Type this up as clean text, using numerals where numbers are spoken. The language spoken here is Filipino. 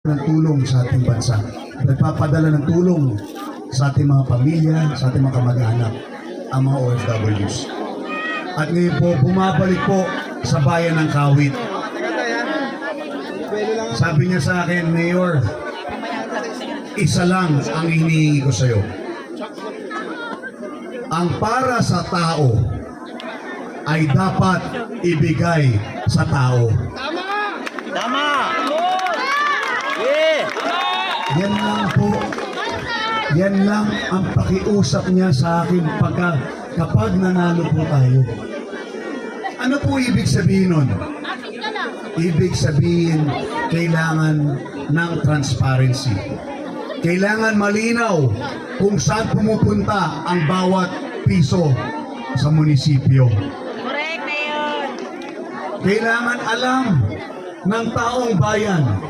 ng tulong sa ating bansa. Nagpapadala ng tulong sa ating mga pamilya, sa ating mga kamag-anak, ang mga OFWs. At ngayon po, bumabalik po sa bayan ng Kawit. Sabi niya sa akin, Mayor, isa lang ang hinihingi ko sa'yo. Ang para sa tao ay dapat ibigay sa tao. Tama! Yan lang po. Yan lang ang pakiusap niya sa akin kapag nanalo po tayo. Ano po ibig sabihin nun? Ibig sabihin, kailangan ng transparency. Kailangan malinaw kung saan pumupunta ang bawat piso sa munisipyo. Correct na yun. Kailangan alam ng taong bayan